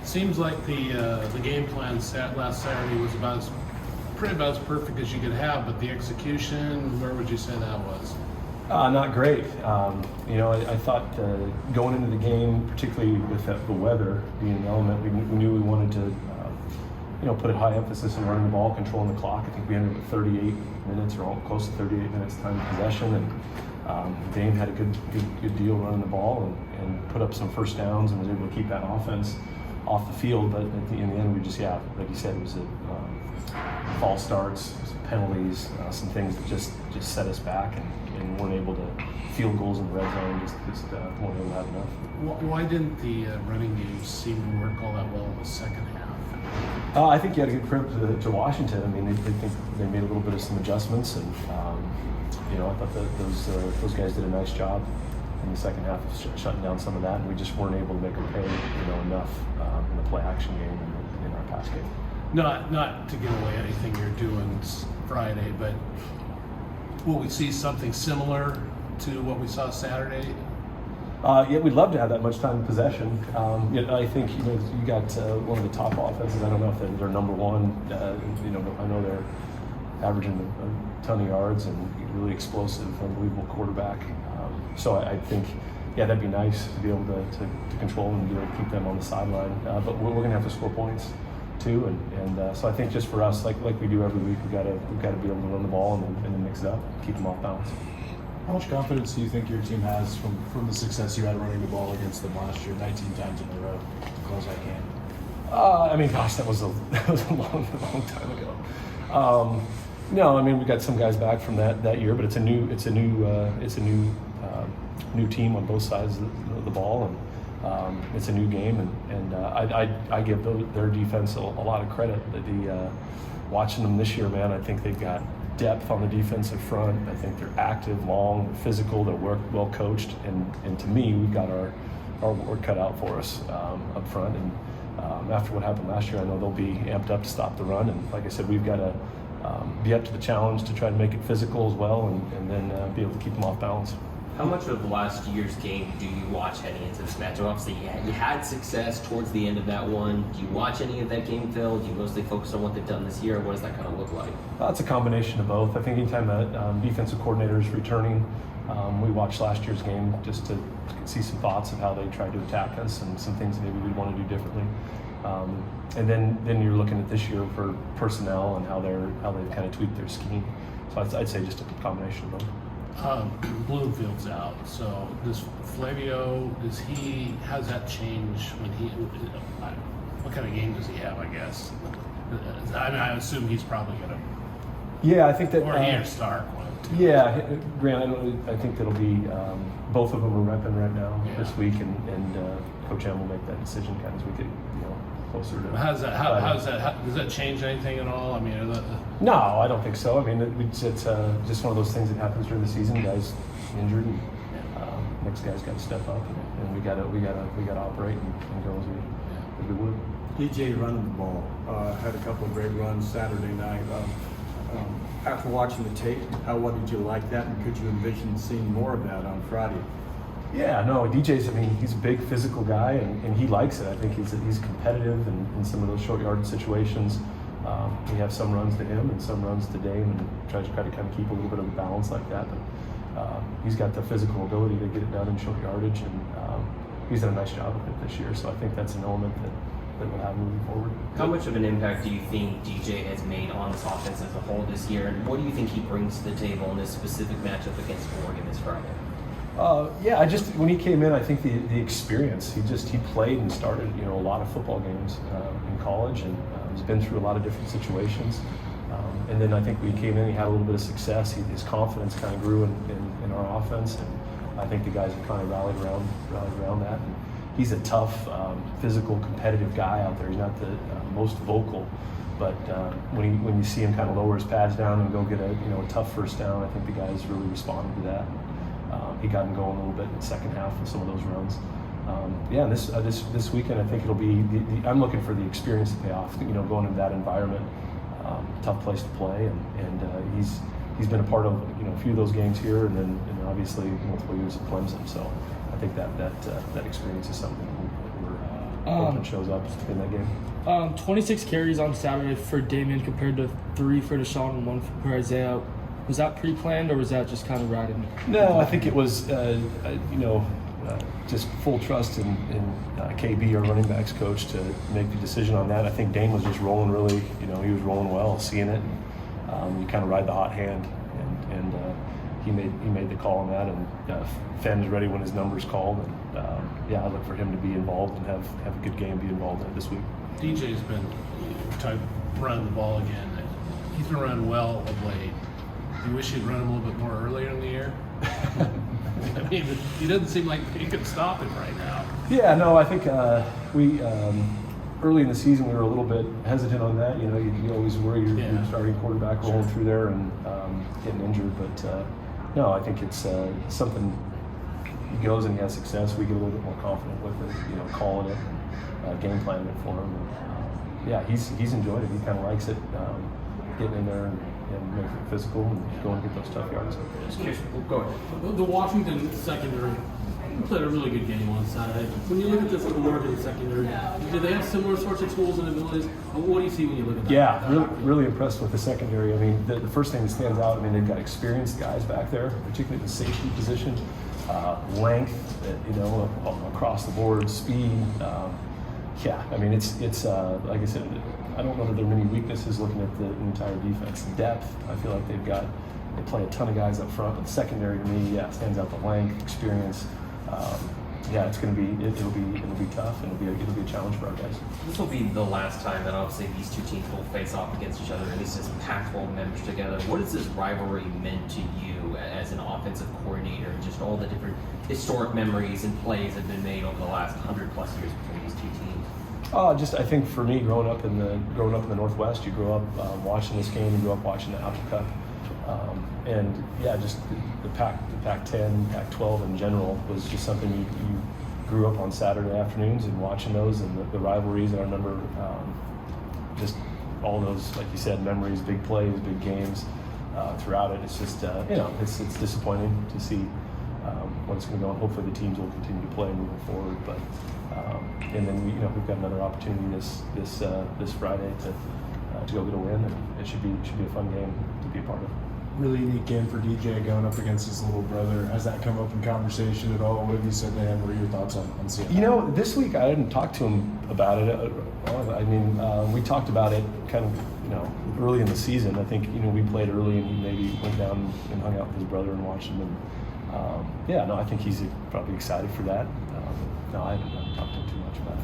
Seems like the game plan last Saturday was pretty about as perfect as you could have, but the execution, where would you say that was? Not great. I thought going into the game, particularly with the weather being an element, we knew we wanted to put a high emphasis on running the ball, controlling the clock. I think we ended with 38 minutes or close to 38 minutes time of possession, and Dame had a good deal running the ball and put up some first downs and was able to keep that offense off the field. But in the end, we just, like you said, it was false starts, some penalties, some things that just set us back and weren't able to field goals in the red zone, just weren't able to have enough. Why didn't the running game seem to work all that well in the second half? I think you had to give credit to Washington. I mean, I think they made a little bit of some adjustments, and I thought that those guys did a nice job in the second half of shutting down some of that, and we just weren't able to make them pay enough in the play action game and in our pass game. Not to give away anything you're doing Friday, but will we see something similar to what we saw Saturday? We'd love to have that much time in possession. I think you got one of the top offenses. I don't know if they're number one. I know they're averaging a ton of yards and really explosive, unbelievable quarterback. So I think, that'd be nice to be able to control them and be able to keep them on the sideline. But we're going to have to score points too, and so I think just for us, like we do every week, we've got to be able to run the ball and then mix it up, keep them off balance. How much confidence do you think your team has from the success you had running the ball against them last year, 19 times in a row, as close as I can? That was a long time ago. No, we got some guys back from that year, but it's a new team on both sides of the ball, and it's a new game, and I give their defense a lot of credit. Watching them this year, man, I think they've got depth on the defensive front. I think they're active, long, physical, they're well coached, and to me, we've got our work cut out for us up front. And after what happened last year, I know they'll be amped up to stop the run. And like I said, we've got to be up to the challenge to try to make it physical as well, and then be able to keep them off balance. How much of last year's game do you watch heading into this matchup? Obviously, you had success towards the end of that one. Do you watch any of that game film? Do you mostly focus on what they've done this year? Or what does that kind of look like? It's a combination of both. I think anytime that defensive coordinator is returning, we watched last year's game just to see some thoughts of how they tried to attack us and some things that maybe we'd want to do differently. And then you're looking at this year for personnel and how they've kind of tweaked their scheme. So I'd say just a combination of both. Bloomfield's out, so does Flavio, how's that change when what kind of game does he have, I guess? I assume he's probably going to... Yeah, I think that... Or he or Stark, one of the two. Yeah, Grant, I think that'll be... both of them are repping right now this week, and Coach M will make that decision kind of as we get closer to... Does that change anything at all? No, I don't think so. It's just one of those things that happens during the season. Guys injured, and next guy's got to step up, and we got to operate and go as we would. DJ running the ball had a couple of great runs Saturday night. After watching the tape, what did you like that, and could you envision seeing more of that on Friday? Yeah, no, DJ's, he's a big physical guy, and he likes it. I think he's competitive in some of those short yard situations. We have some runs to him and some runs to Dame, and try to kind of keep a little bit of a balance like that. But he's got the physical ability to get it done in short yardage, and he's done a nice job of it this year. So I think that's an element that we'll have moving forward. How much of an impact do you think DJ has made on this offense as a whole this year, and what do you think he brings to the table in this specific matchup against Oregon this Friday? When he came in, I think the experience. He played and started a lot of football games in college, and he's been through a lot of different situations. And then I think when he came in, he had a little bit of success. His confidence kind of grew in our offense, and I think the guys have kind of rallied around that. And he's a tough, physical, competitive guy out there. He's not the most vocal, but when you see him kind of lower his pads down and go get a tough first down, I think the guys really responded to that. He got him going a little bit in the second half with some of those runs. And this weekend, I think it'll be. I'm looking for the experience to pay off. Going into that environment, tough place to play, and he's been a part of a few of those games here, and then obviously multiple years at Clemson. So I think that experience is something Oakland shows up in that game. 26 carries on Saturday for Damian compared to 3 for Deshaun and 1 for Isaiah. Was that pre-planned or was that just kind of riding? No, I think it was, just full trust in KB, our running backs coach, to make the decision on that. I think Dame was just rolling really, he was rolling well, seeing it. You kind of ride the hot hand, and he made the call on that. And Fenn is ready when his number's called. And I look for him to be involved and have a good game, be involved in it this week. DJ's been running the ball again. He's been running well of late. Do you wish he'd run him a little bit more earlier in the year? I mean, he doesn't seem like he could stop him right now. Yeah, no, I think we early in the season we were a little bit hesitant on that. You always worry your starting quarterback rolling through there and getting injured. But no, I think it's something. He goes and he has success. We get a little bit more confident with it, calling it, game planning it for him. And, he's enjoyed it. He kind of likes it, getting in there and making it physical and going and get those tough yards. Just curious, go ahead. The Washington secondary played a really good game on Saturday. When you look at this Oregon secondary, do they have similar sorts of tools and abilities? What do you see when you look at that? Yeah, really impressed with the secondary. I mean, the first thing that stands out, they've got experienced guys back there, particularly the safety position, length, across the board, speed. It's like I said, I don't know that there are many weaknesses looking at the entire defense. Depth, I feel like they play a ton of guys up front, but the secondary to me, stands out the length, experience. It'll be tough, and it'll be a challenge for our guys. This will be the last time that obviously these two teams will face off against each other, at least as packed full members together. What has this rivalry meant to you as an offensive coordinator, and just all the different historic memories and plays that have been made over the last 100+ years between these two teams? I think for me, growing up in the Northwest, you grow up watching this game, you grow up watching the Apple Cup, just the Pac-10, Pac-12 in general was just something you grew up on Saturday afternoons and watching those, and the rivalries. And I remember just all those, like you said, memories, big plays, big games throughout it. It's just it's disappointing to see what it's going to go on. Hopefully the teams will continue to play moving forward, but. And then we've got another opportunity this Friday to go get a win, and it should be a fun game to be a part of. Really unique game for DJ going up against his little brother. Has that come up in conversation at all? What have you said to him? What are your thoughts on seeing that? This week I didn't talk to him about it. We talked about it kind of early in the season. I think we played early, and he maybe went down and hung out with his brother and watched him. And I think he's probably excited for that. I haven't talked to him too much about it.